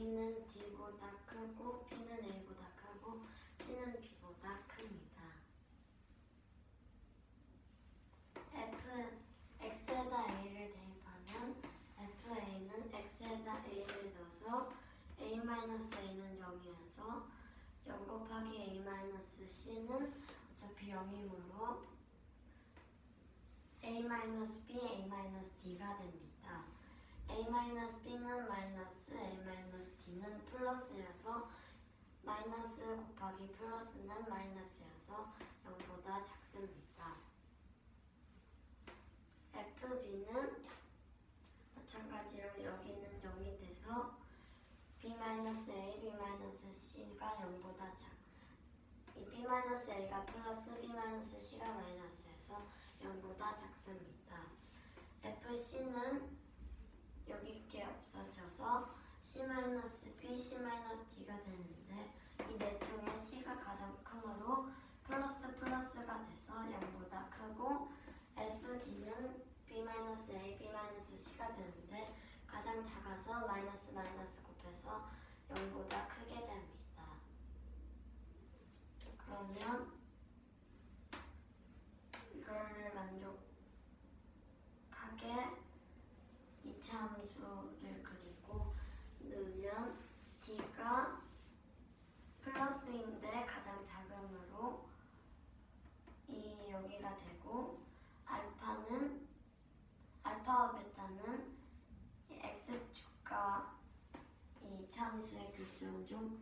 B는 D보다 크고 B는 A보다 크고 C는 B보다 큽니다. X에다 A를 대입하면 FA는 X에다 A를 넣어서 A-A는 0이어서 0 곱하기 A-C는 어차피 0이므로 A-B, A-D가 됩니다. A-B는 마이너스, A-D는 플러스여서 마이너스 곱하기 플러스는 마이너스여서 0보다 작습니다. FB는 마찬가지로 여기는 0이 돼서 B-A, B-C가 0보다 이 B-A가 플러스 B-C가 마이너스여서 0보다 작습니다. FC는 여기 게 없어져서 C-B, C-D가 되는데 이 넷 중에 C가 가장 크므로 플러스가 돼서 0보다 크고 FD는 B-A, B-C가 되는데 가장 작아서 마이너스 곱해서 0보다 크게 됩니다. 그러면 이거를 만족하게 이차 함수를 그리고 넣으면 D가 플러스인데 가장 작음으로 이 여기가 되고 알파와 베타는 이 X축과 이 이차 함수의 교점 중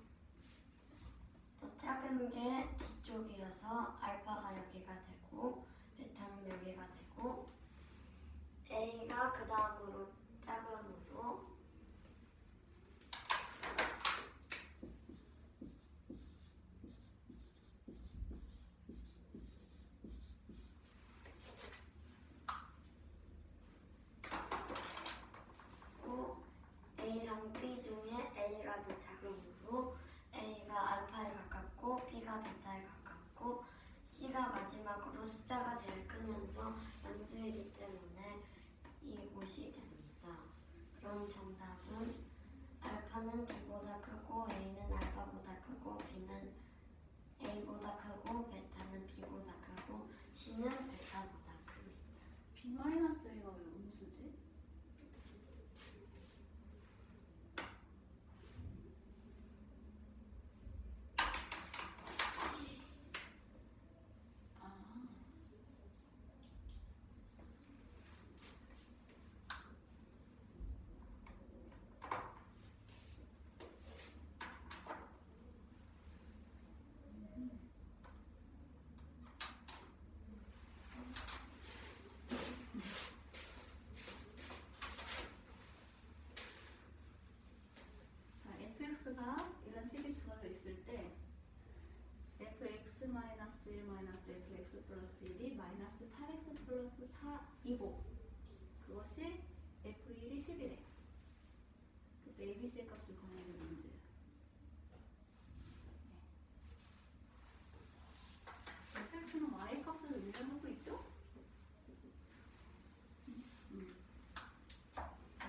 더 작은 게 D쪽이어서 알파가 여기가 되고 베타는 여기가 되고 A가 그 다음으로 작음으로 A랑 B 중에 A가 더 작음으로 A가 알파에 가깝고 B가 베타에 가깝고 C가 마지막으로 숫자가 제일 크면서 연수이기 때문에 이곳이 됩니다. 그럼 정답은 알파는 D보다 크고 A는 알파보다 크고 B는 A보다 크고 베타는 B보다 크고 C는 베타보다 큽니다. B-A가 왜 음수지? fx가 이런 식이 주어져 있을 때 fx-1-fx 플러스 1이 마이너스 8x 플러스 4이고 그것이 f1이 10이래. 그때 abc의 값을 구하는 게 문제야. fx는 y의 값을 의미하고 있죠?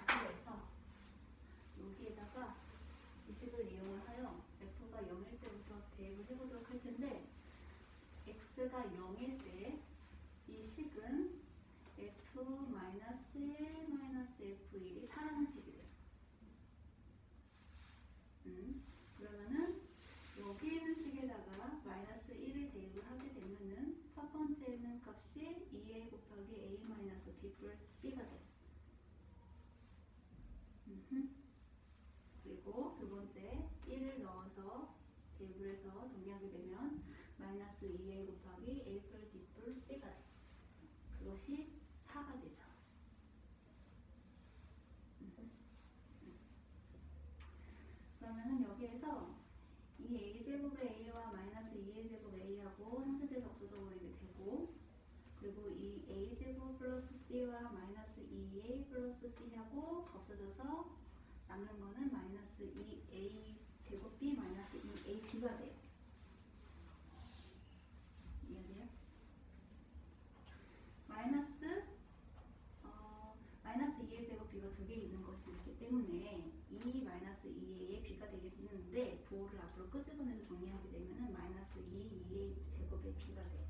그래서 여기에다가 이 식을 이용을 하여 f가 0일 때부터 대입을 해보도록 할 텐데 x가 0일 때 이 식은 f-1-f1이 4라는 식이 돼요. 그러면은 여기 있는 식에다가 마이너스 1을 대입을 하게 되면은 첫 번째는 값이 2a 곱하기 a-b 플러스 c가 돼요. 그리고 두 번째 1을 넣어서 대입을 해서 정리하게 되면 마이너스 2a 곱하기 a 플러스 b 플러스 c가 돼요. 그것이 4가 되죠. 그러면은 여기에서 이 a제곱의 a와 마이너스 2a 제곱 a하고 상쇄돼서 없어져 버리게 되고 그리고 이 a제곱 플러스 c와 마이너스 2a 플러스 c하고 없어져서 남는 거는 마이너스 2a 제곱 b 마이너스 2ab가 돼요. 이해돼요? 마이너스 2a 제곱 b가 두 개 있는 것이 있기 때문에 이 2 마이너스 2a의 b가 되겠는데 부호를 앞으로 끄집어내서 정리하게 되면은 마이너스 2a 제곱의 b가 돼.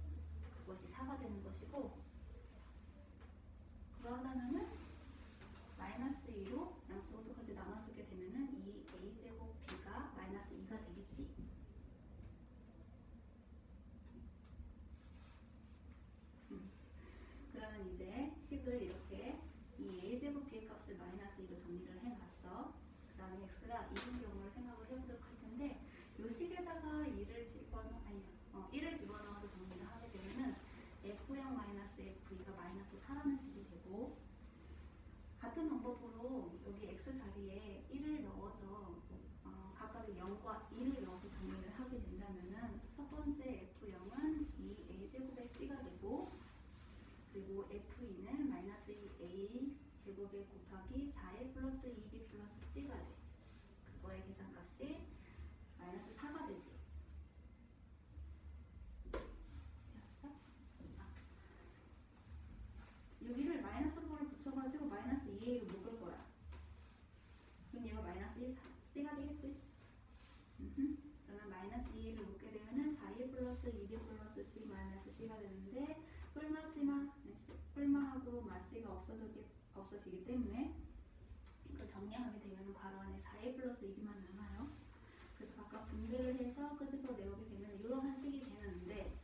그것이 4가 되는 것이고 그러다면은 마이너스 2로 양쪽을 똑같이 나눠주게 되면은 이 a 제곱 b가 마이너스 2가 되겠지. 그러면 이제 식을 이렇게 이 a제곱 b의 값을 마이너스 2로 정리를 해놨어. 그 다음에 x가 2인 경우를 생각을 해보도록 할 텐데 이 식에다가 1을 집어넣어서 정리를 하게 되면은 f형 마이너스 f가 마이너스 4라는 식이 되고 같은 방법으로 여기 x 자리에 1을 넣어서 각각의 0과 2를 넣어서 정리를 하게 된다면은 첫 번째 f형은 이 a제곱의 c가 되고 그리고 F2는 마이너스 2a 제곱에 곱하기 4a 플러스 2b 플러스 c가 돼. 그거의 계산값이 마이너스 4가 되지. 됐어? 여기를 마이너스 4를 붙여가지고 마이너스 2a로 묶을 거야. 그럼 얘가 마이너스 c가 되겠지? 그러면 마이너스 2a를 묶게 되면은 4a 플러스 2b 플러스 c 마이너스 c가 되는데 뿔마하고 마스가 없어지기 때문에 이걸 정리하게 되면 괄호 안에 4a 플러스 2b만 남아요. 그래서 각각 분배를 해서 끄집어 내오게 되면 이러한 식이 되는데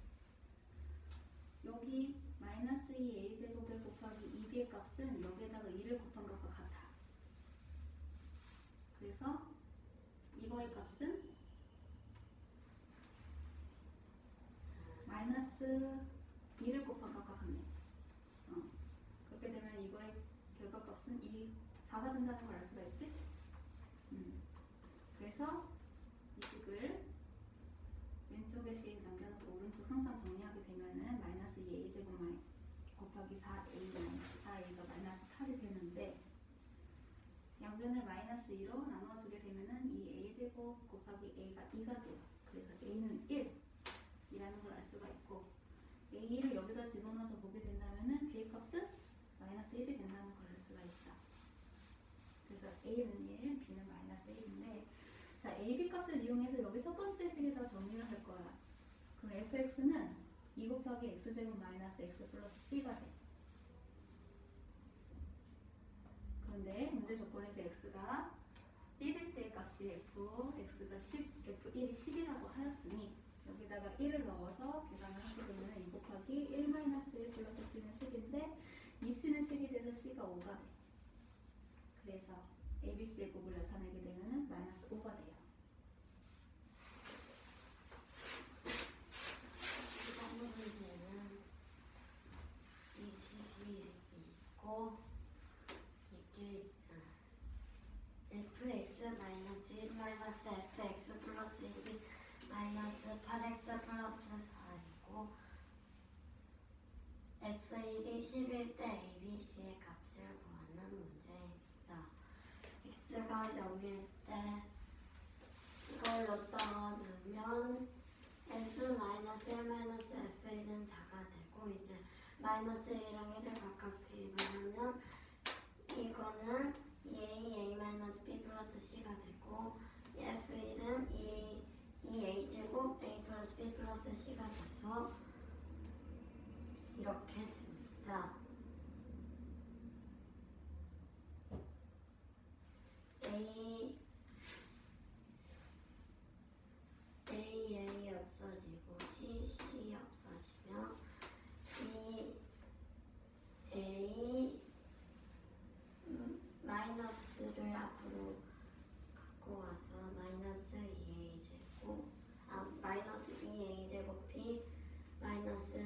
여기 마이너스 2a 제곱에 곱하기 2b의 값은 여기에다가 2를 곱한 것과 같아. 그래서 이거의 값은 마이너스 2를 곱한 것과 같네. 그렇게 되면 이거의 결과값은 4가 된다는 걸 알 수가 있지? 그래서 이 식을 왼쪽의 식 남겨놓고 오른쪽 항상 정리하게 되면은 마이너스 2a 제곱 곱하기 4a가 마이너스 8이 되는데 양변을 마이너스 2로 나눠주게 되면은 이 a 제곱 곱하기 a가 2가 돼요. 그래서 a는 1이라는 걸 알 수가 있고 a를 여기다 집어넣어서 보게 된다면은 b의 값은 마이너스 1이 된다는 걸 알 수가 있다. 그래서 a는 1, b는 마이너스 1인데 자, ab 값을 이용해서 여기 첫 번째 식에다 정리를 할 거야. 그럼 fx는 2 곱하기 x제곱 마이너스 x 플러스 c가 돼. 그런데 문제 조건에서 x가 1일 때 값이 fx가 1이 10이라고 하였으니 여기다가 1을 넣어서 계산을 하게 되면 2 곱하기 1 마이너스 1 플러스 c는 10인데 이 c는 10이 돼서 c가 5가 돼. 그래서 abc의 곱을 나타내게 되면 마이너스 5가 돼요. 13번 문제는 이 식이 있고 fx 마이너스 1 마이너스 fx 플러스 1이 마이너스 8x 플러스 4이고 f1이 10일 때 abc의 값을 구하는 문제입니다. x가 0일 때 이걸 넣었다가 넣으면 f-1 마이너스 f1은 4가 되고 이제 마이너스 1이랑 1을 각각 대입을 하면 이거는 2a 마이너스 b 플러스 c가 되고 이 f1은 2a 제곱 a 플러스 b 플러스 c가 돼서 이렇게 됩니다. a 없어지고 c 없어지면 이 a 마이너스를 앞으로 갖고 와서 마이너스 2a 제곱 마이너스 2a 제곱 b 마이너스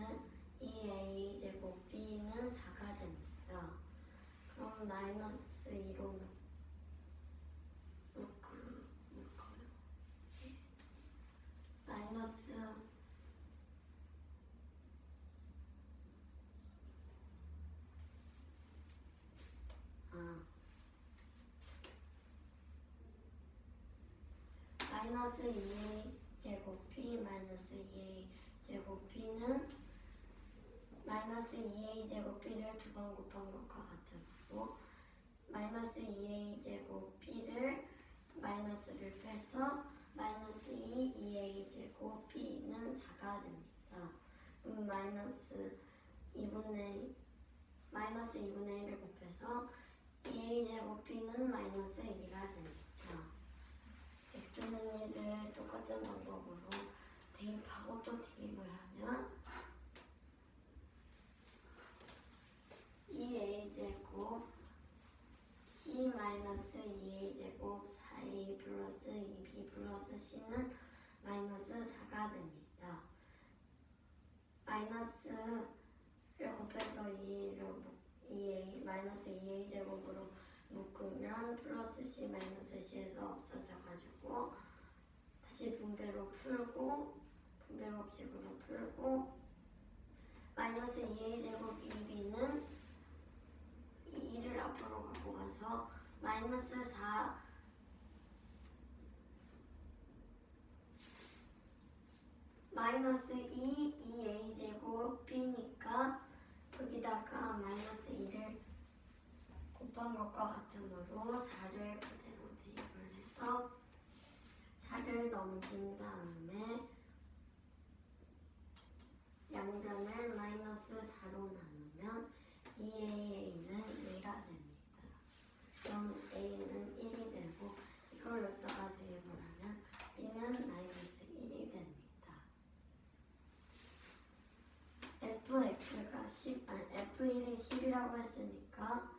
2a 제곱 b는 4가 됩니다. 그럼 마이너스 2로 묶어요. 마이너스 마이너스 2a 제곱 b 마이너스 2a 제곱 b는 마이너스 2a 제곱 b를 두 번 곱한 것과 같은 거고 마이너스 2a 제곱 b를 마이너스를 빼서 마이너스 2a 제곱 b는 4가 됩니다. 그럼 마이너스 2분의 1을 곱해서 2a 제곱 b는 마이너스 2가 됩니다. x는 1을 똑같은 방법으로 대입하고 또 대입을 하면 2a 제곱 c 마이너스 2a 제곱 4a 플러스 2b 플러스 c는 마이너스 4가 됩니다. 마이너스를 곱해서 2a 마이너스 2a 제곱으로 묶으면 플러스 c 마이너스 c에서 없어져가지고 다시 분배로 풀고 분배 법칙으로 풀고 마이너스 2a 제곱 2b는 2를 앞으로 갖고 가서 마이너스 4 마이너스 2a 제곱 b니까 여기다가 마이너스 2를 곱한 것과 같으므로 4를 그대로 대입을 해서 4를 넘긴 다음에 양변을 마이너스 4로 나누면 2a는 2가 됩니다. 그럼 a는 1이 되고 이걸 넣다가 대입을 하면 b는 마이너스 1이 됩니다. fx가 10, f1이 10이라고 했으니까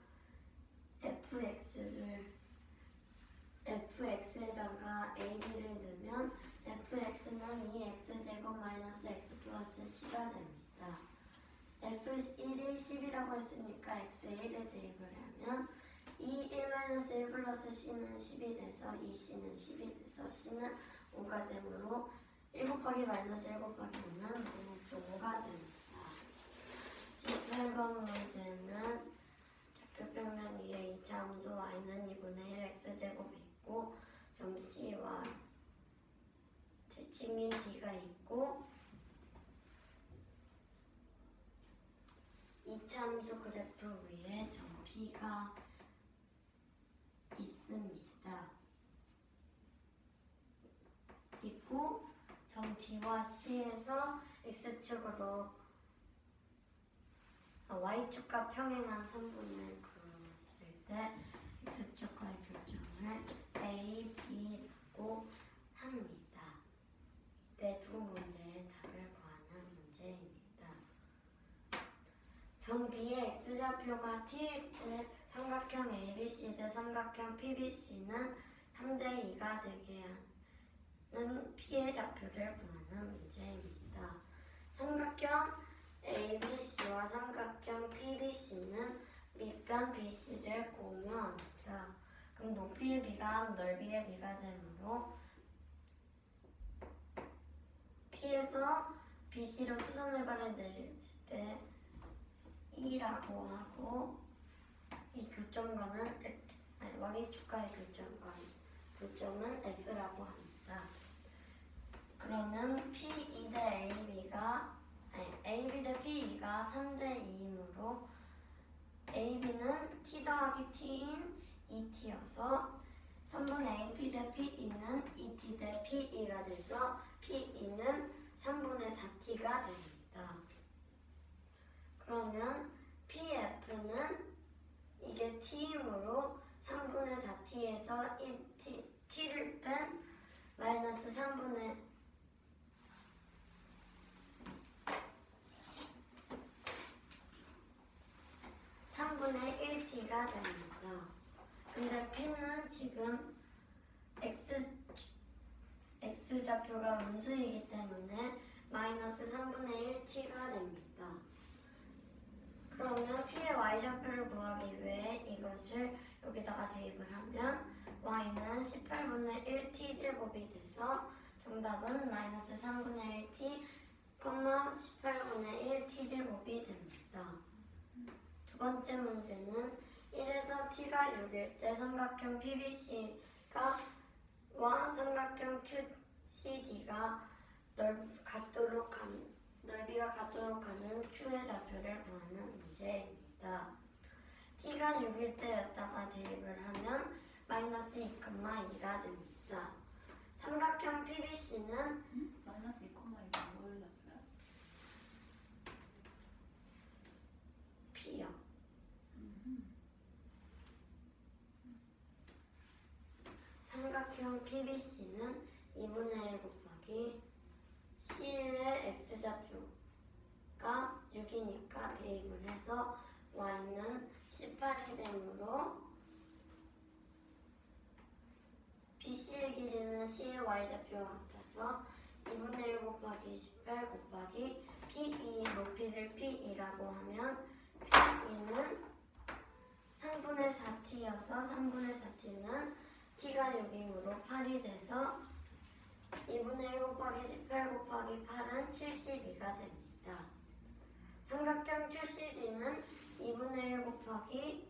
fx에다가 ab를 넣으면 fx는 2x제곱 마이너스 x 플러스 c가 됩니다. f1이 10이라고 했으니까 x에 1을 대입을 하면 1 플러스 c는 10이 돼서 2c는 10이 돼서 c는 5가 되므로 1 곱하기 마이너스 1 곱하기 5는 마이너스 5가 됩니다. 18번 문제는 좌표평면 위에 2차 함수 y는 2분의 1 x제곱이 있고 점 c와 대칭인 d가 있고 2차 함수 그래프 위에 점 p가 있습니다. 있고 점 d와 c에서 x축으로 y축과 평행한 선분을 그렸을 때 x축과의 교점을 a, b라고 합니다. 이때 두 문제의 답을 구하는 문제입니다. 점 B의 x좌표가 t일 때 삼각형 ABC 대 삼각형 PBC는 3대 2가 되게 하는 P의 좌표를 구하는 문제입니다. 삼각형 ABC와 삼각형 PBC는 밑변 BC를 공유합니다. 그럼 높이의 B가 넓이의 B가 되므로 P에서 BC로 수선해발을 내렸을 때 E라고 하고 이 교점과는 y축과의 교점은 F라고 합니다. 그러면 P2 대 AB 대 P2가 3대 2이므로 AB는 T 더하기 T인 2T여서 3분의 AP 대 P2는 2T 대 P2가 돼서 P2는 3분의 4T가 됩니다. 그러면 PF는 이게 T이므로 3분의 4T에서 1T를 뺀 마이너스 3분의 1T가 됩니다. 근데 P는 지금 X좌표가 음수이기 때문에 마이너스 3분의 1T가 됩니다. 그러면 P의 Y좌표를 구하기 위해 이것을 여기다가 대입을 하면 Y는 18분의 1T 제곱이 돼서 정답은 마이너스 3분의 1T, 18분의 1T 제곱이 됩니다. 두 번째 문제는 1에서 T가 6일 때 삼각형 PBC가 와 삼각형 QCD가 넓이가 같도록 하는 Q의 좌표를 구하는 문제입니다. T가 6일 때였다가 대입을 하면 마이너스 2,2가 됩니다. 삼각형 PBC는 마이너스 2,2가 뭘 잡혀요? P요. 삼각형 PBC는 2분의 1 곱하기 C의 X좌표가 6이니까 대입을 해서 Y는 18이 되므로 BC의 길이는 C의 Y좌표와 같아서 2분의 1 곱하기 18 곱하기 PB의 높이를 P이라고 하면 PB는 3분의 4t여서 3분의 4t는 t가 6이므로 8이 돼서 2분의 1 곱하기 18 곱하기 8은 72가 됩니다. 삼각형 QCD는 2분의 1 곱하기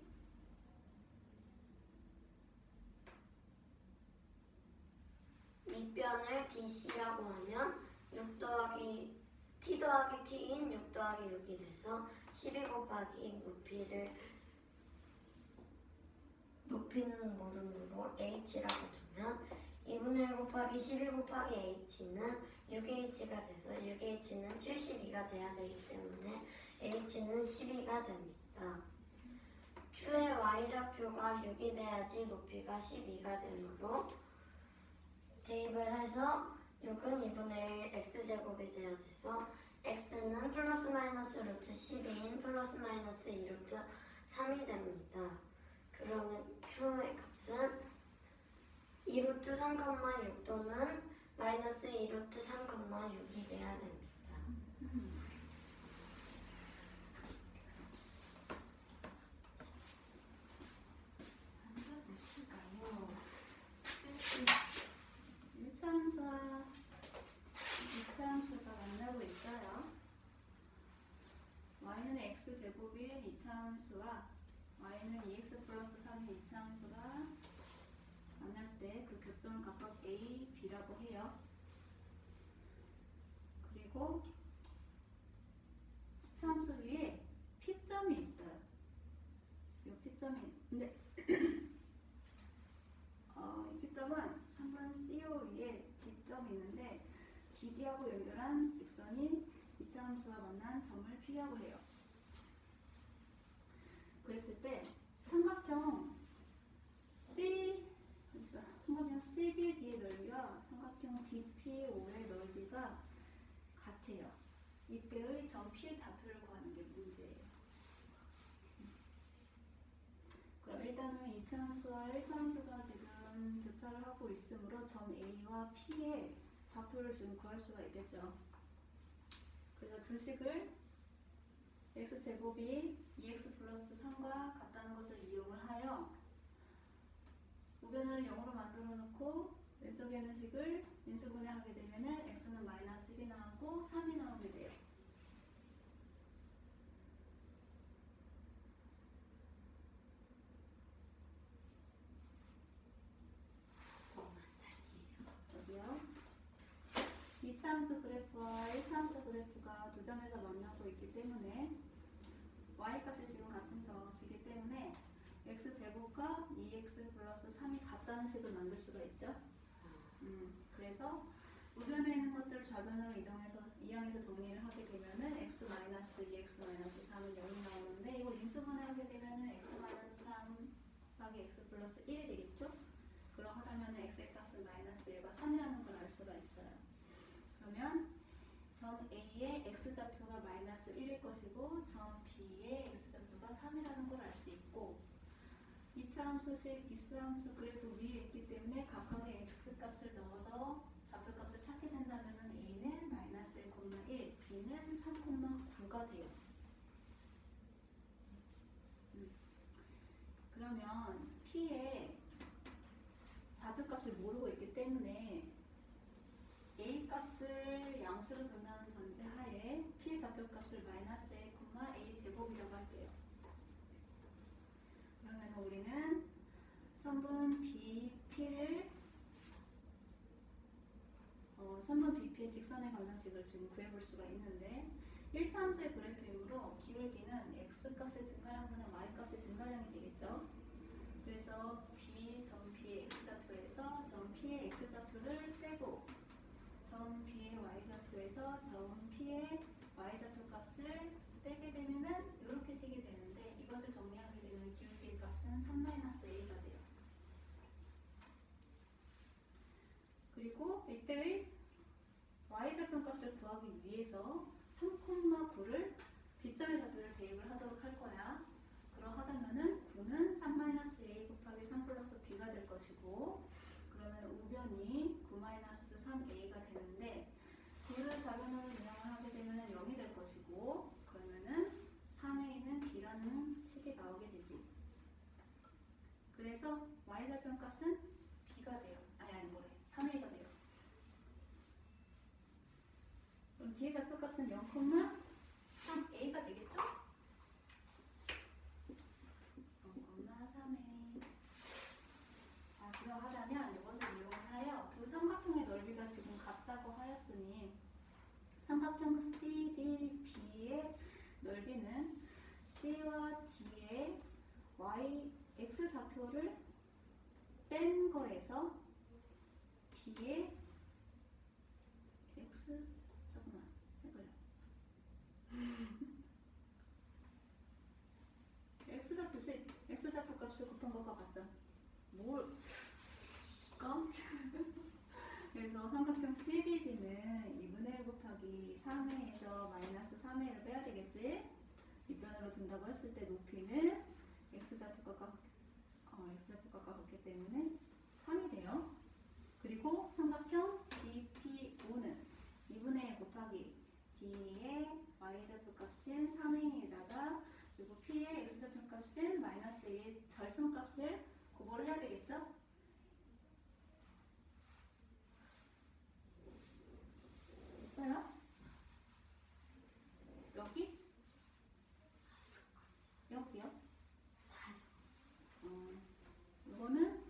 밑변을 DC라고 하면 6 더하기 T 더하기 T인 6 더하기 6이 돼서 12 곱하기 높이는 모름으로 H라고 두면 2분의 1 곱하기 12 곱하기 H는 6H가 돼서 6H는 72가 돼야 되기 때문에 H는 12가 됩니다. Q의 Y좌표가 6이 돼야지 높이가 12가 되므로 대입을 해서 6은 2분의 1 X제곱이 되어 돼서 X는 플러스 마이너스 루트 12인 플러스 마이너스 2 루트 3이 됩니다. 그러면 Q의 값은 2 루트 3,6 또는 마이너스 2 루트 3,6이 돼야 됩니다. 일차함수와 이차함수가 만나고 있어요. y는 x제곱인 이차함수와 y는 2x 플러스 3인 이차함수가 만날 때 그 교점은 각각 a, b라고 해요. 그리고 이차함수 위에 p점이 있어요. 이 p점이 있는데 이 p점은 3번 CO 위에 D점이 있는데 BD하고 연결한 직선이 이차함수와 만난 점을 P라고 해요. 그랬을 때 삼각형 CBD의 넓이와 삼각형 DPO의 넓이가 같아요. 이때의 점 P의 좌표를 구하는 게 문제예요. 그럼 일단은 이차함수와 1차함수가 지금 교차를 하고 있으므로 점 A와 P의 좌표를 지금 구할 수가 있겠죠. 그래서 두 식을 x제곱이 2x 플러스 3과 같다는 것을 이용을 하여 우변을 0으로 만들어 놓고 왼쪽에 있는 식을 인수분해하게 되면 x는 마이너스 1이 나오고 3이 나오게 돼요. 여기요. 2차함수 그래프와 1차함수 그래프가 두 점에서 만나고 있기 때문에 y값이 지금 같은 것이기 때문에 x제곱과 2x 플러스 3이 같다는 식을 만들 수가 있죠. 그래서 우변에 있는 것들을 좌변으로 이항해서 정리를 하게 되면은 x 마이너스 2x 마이너스 3은 0이 나오는데 이걸 인수분해하게 되면은 x 마이너스 3 곱하기 x 플러스 1이 되겠죠. 그러하려면 x의 값은 마이너스 1과 3이라는 걸 알 수가 있어요. 그러면 점 A의 x좌표가 마이너스 1일 것이고 점 B의 x좌표가 3이라는 걸 알 수 있고 2차함수식 이차함수 그래프 위에 있기 때문에 각각의 x값을 넣어서 좌표값을 찾게 된다면 A는 마이너스 1,1, B는 3,9가 돼요. 그러면 P의 좌표값을 모르고 있기 때문에 A 값을 양수로 준다는 전제하에 P의 좌표값을 마이너스 A, A 제곱이라고 할게요. 그러면 우리는 선분 BP를 3번 BP의 직선의 방정식을 지금 구해볼 수가 있는데 1차 함수의 그래프이므로 기울기는 X값의 증가량분의 Y값의 증가량이 되겠죠. 그래서 B 점 P의 y좌표 값을 빼게 되면은 이렇게 식이 되는데 이것을 정리하게 되면 기울기의 값은 3-a가 돼요. 그리고 이때의 y좌표 값을 구하기 위해서 3,9를 B점의 좌표를 대입을 하도록 할 거야. 그러하다면은 9는 3-a 곱하기 3 플러스 b가 될 것이고, 그러면 우변이 9-3a가 되는데 9를 좌변으로 이용을 하게 되면 0이 될 것이고, 그러면은 3a는 b라는 식이 나오게 되지. 그래서 y좌표 값은 b가 돼요. 아니 뭐래, 3a가 돼요. 그럼 뒤에 좌표 값은 0,3a가 되겠죠? 0,3a. 자, 그러하다면 이것을 이용하여 두 삼각형의 넓이가 지금 같다고 하였으니 삼각형 CDB의 넓이는 C와 D의 X 좌표를 뺀 거에서 B의 X, 잠깐만, 헷갈려. X좌표 값을 곱한 것과 같죠? 뭘? 그래서 삼각형 CDB는 2분의 1 곱하기 3회에서 마이너스 3회를 빼야 되겠지? 윗변으로 둔다고 했을 때 높이는 X좌표값과 같기 때문에 3이 돼요. 그리고 삼각형 DPO는 2분의 1 곱하기 D의 Y좌표 값인 3회에다가 그리고 P의 X좌표 값인 마이너스 A의 절편값을 구보를 해야 되겠죠? 됐어요? 여기? 여기요? 이거는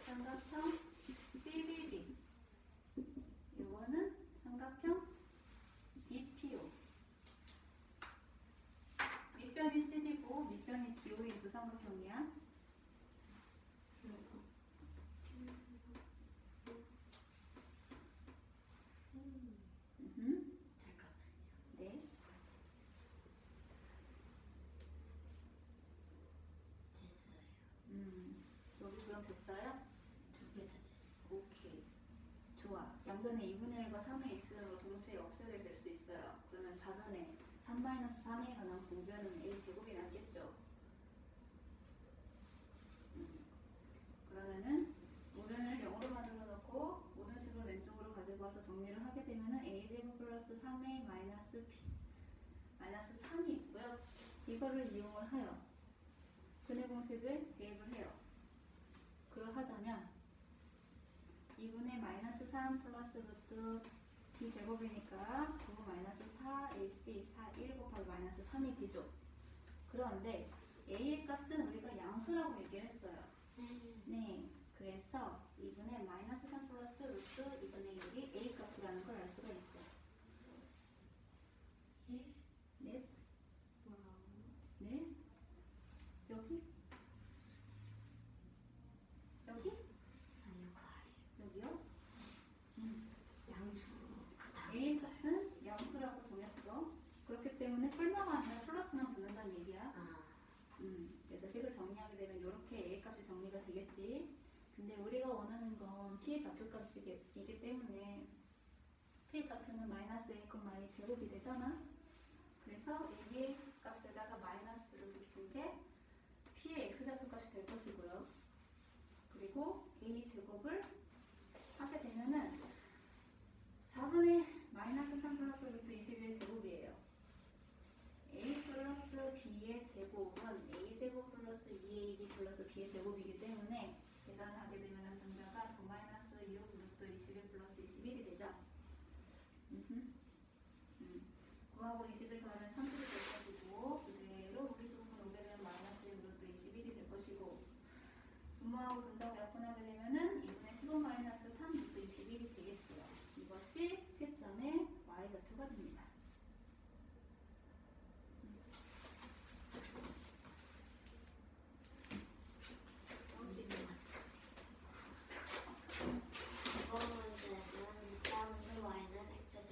삼각형 CDB, 이거는 삼각형 DPO. 밑변이 CD고 밑변이 DO인 두 삼각형이야. 네. 여기 그럼 됐어요? 오케이. 좋아. 양변에 2분의 1과 3의 x로 동시에 없애게 될 수 있어요. 그러면 좌변에 3-3a가 남고 우변은 a제곱이 남겠죠. 그러면은 우변을 0으로 만들어 놓고 모든 식을 왼쪽으로 가지고 와서 정리를 하게 되면은 a제곱 플러스 3a 마이너스 b 마이너스 3이 있고요. 이거를 이용을 하여 근의 공식을 대입을 해요. 그러하자면 2분의 마이너스 3 플러스 루트 b제곱이니까 9 마이너스 4ac 4 1 곱하기 마이너스 3이 되죠. 그런데 a의 값은 우리가 양수라고 얘기를 했어요. 네. 그래서 2분의 마이너스 3 플러스 루트 2분의 1이 a 값이라는 걸 알 수가 있죠. 네. 네. 여기? 여기? 여기요? A 값은 양수라고 정했어. 그렇기 때문에 뿔마가 아니라 플러스만 붙는다는 얘기야. 그래서 식을 정리하게 되면 이렇게 A 값이 정리가 되겠지. 근데 우리가 원하는 건 P의 좌표값이기 때문에 P의 좌표는 마이너스 A, A 제곱이 되잖아. 그래서 A의 값에다가 마이너스를 붙인 게 P의 X좌표값이 될 것이고요. 그리고 A 제곱을 하게 되면은 4분의 마이너스 3 플러스 루트 21의 제곱이에요. A 플러스 B의 제곱은 A 제곱 플러스 2AB 플러스 B의 제곱이기 때문에 계산을 하게 되면 분자가 9 마이너스 6 루트 21 플러스 21이 되죠. 9하고 20을 더하면 30이 될 것이고, 그대로 무리수분을 오게 되면 마이너스 1 루트 21이 될 것이고, 분모하고 분자가 약분하게 되면은 2분의 15 마이너스 3 루트 21이 되겠지요. 이것이 회전의 y좌표가 됩니다. 이번 문제는 무한수 y는 x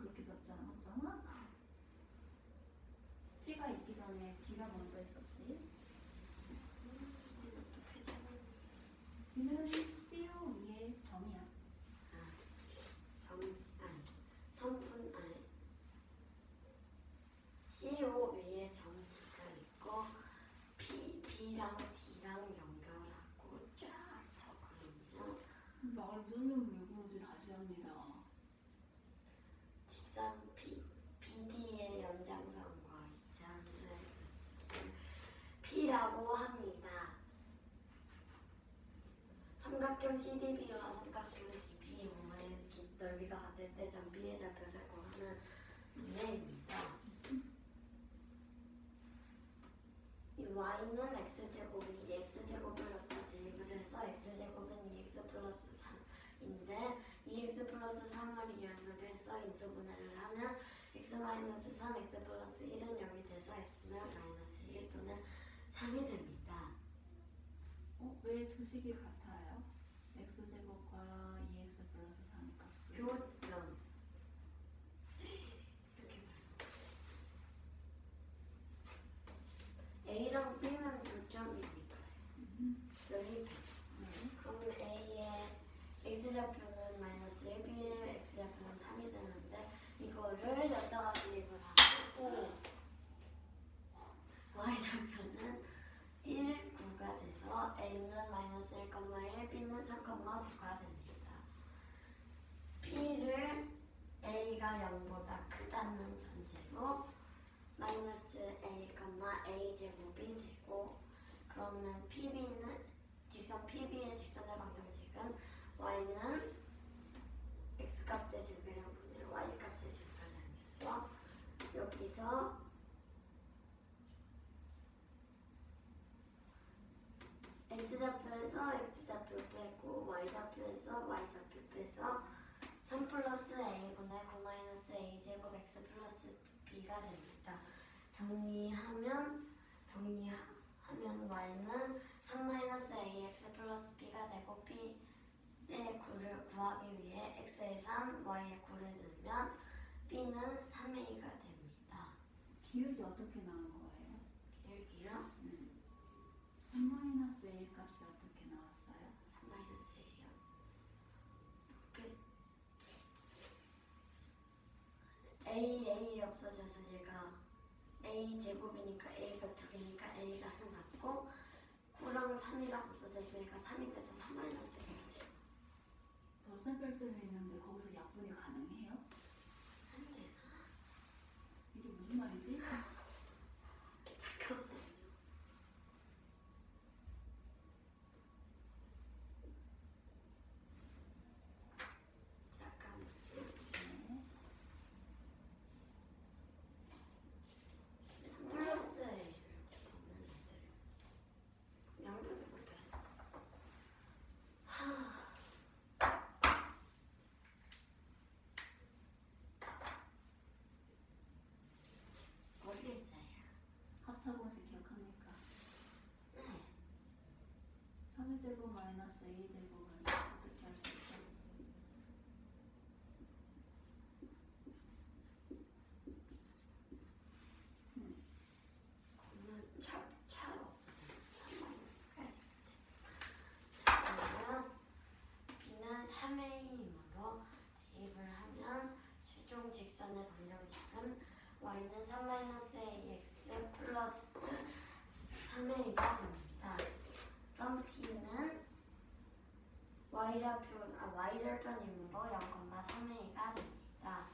그렇게 썼잖아, 맞잖아? P가 있기 전에 D가 먼저 있었지. 어떻게 되는 D는 CO 위에 점이야. 성분 아니 CO 위에 점 D가 있고 B랑 D랑 연결하고 쫙 더 그러면 말을 설명 왜 그러지? 다시 합니다. 직선 BD의 연장선과 이차함수의 P라고 합니다. 삼각형 CDB와 삼각형 DB의 넓이가 같을 때 점 B의 좌표를 구하는 문제입니다. 이 y는 x제곱이 x제곱을 갖다 대입을 해서 x제곱은 2x 플러스 3인데 2x 플러스 3을 이항을 해서 인수분해를 하면 x 마이너스 3, x 플러스 1은 0이 돼서 x는 마이너스 1 또는 3이 됩니다. 왜 두 식이 같아요? x제곱과 2x 플러스 3 값이. 교점 이렇게 말해요. A랑 B는 교점이니까 연립해서 그럼 A의 x좌표는 마이너스 1, B의 x좌표는 3이 되는데 이거를 여기다가 대입을 하고 y좌표는 1, 9가 돼서 A는 마이너스 1, 1, B는 3, 9가 됩니다. P를 A가 0보다 크다는 전제로 마이너스 A, A 제곱이 되고 그러면 PB는 직선 PB의 직선의 방정식은 Y는 X값의 증가량 분의 Y값의 증가량이어서 여기서 X좌표에서 X좌표 빼고 Y좌표에서 Y좌표 빼서 3 플러스 A분의 9 마이너스 A제곱 X 플러스 B가 됩니다. 정리하면 Y는 3 마이너스 AX 플러스 B가 되고 B의 9를 구하기 위해 X에 3, Y에 9를 넣으면 B는 3A가 됩니다. 기울기 어떻게 나온 거예요? 기울기요? 3-A 값이 어떻게 나왔어요? 3 마이너스 A요. A 없어져서 얘가 A 제곱이니까 A가 2개니까 A가 하나 남고 9랑 3이랑 없어져서 얘가 3이 돼서 3 마이너스 A예요. 더셈뺄셈이 있는데 거기서 약분이 가능해요? 안 되나? 이게 무슨 말이지? 잠깐만요. 네. 3 플러스 A를 보면 안 돼요. 양변에 볼게요. 모르겠어요. 합차공식 기억합니까? 네. 3의 제곱 마이너스 A 제곱은 어떻게 할 수 있죠? 그러면 차 없어요. 3 마이너스가 그러면 B는 3A이므로 대입을 하면 최종 직선의 방정식은 Y는 3 마이너스 AX 플러스 3A가 됩니다. 그럼 D는 Y절편이므로 0,3A가 됩니다.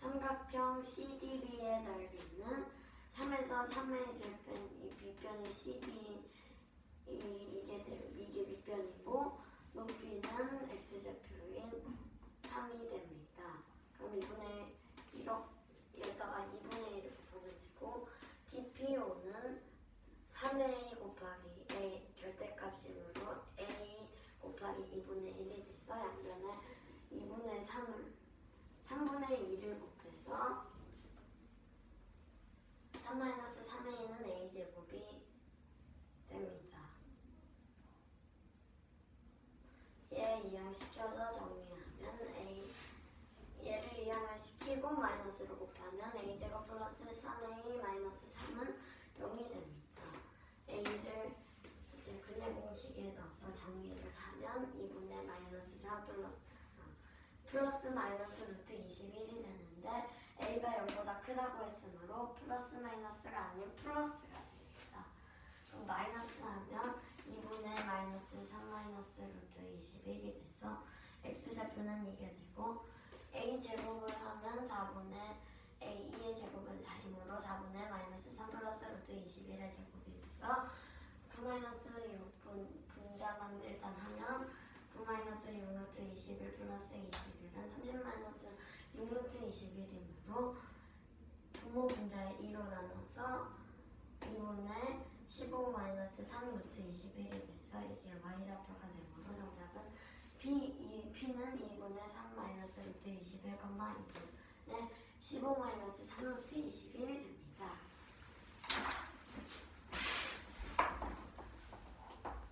삼각형 CDB의 넓이는 3에서 3A를 뺀 이 밑변이 CD 이게 밑변이고 높이는 X좌표인 3이 됩니다. 그럼 2분의 1억 여기다가 2분의 1을 보면 되고 DPO는 3A 곱하기 A 절대값이므로 A 곱하기 2분의 1이 돼서 양변에 2분의 3분의 2를 곱해서 3 마이너스 3A는 A제곱이 됩니다. 얘 이항 시켜서 정리하면 A 얘 하면 2분의 마이너스 3 플러스 마이너스 루트 21이 되는데 a가 0보다 크다고 했으므로 플러스 마이너스가 아닌 플러스가 됩니다. 그럼 마이너스 하면 2분의 마이너스 3 마이너스 루트 21이 돼서 x좌표는 이게 되고 a 제곱을 하면 4분의 a2의 제곱은 4이므로 4분의 마이너스 3 플러스 루트 21의 제곱이 돼서 9 마이너스 6분 분자만 일단 하면 9 마이너스 6 루트 21 플러스 21은 30 마이너스 6 루트 21이므로 분모 분자의 2로 나눠서 2분의 15 마이너스 3 루트 21이 돼서 이게 y좌표가 되므로 정답은 P는 2분의 3 마이너스 루트 21, 2분의 15 마이너스 3 루트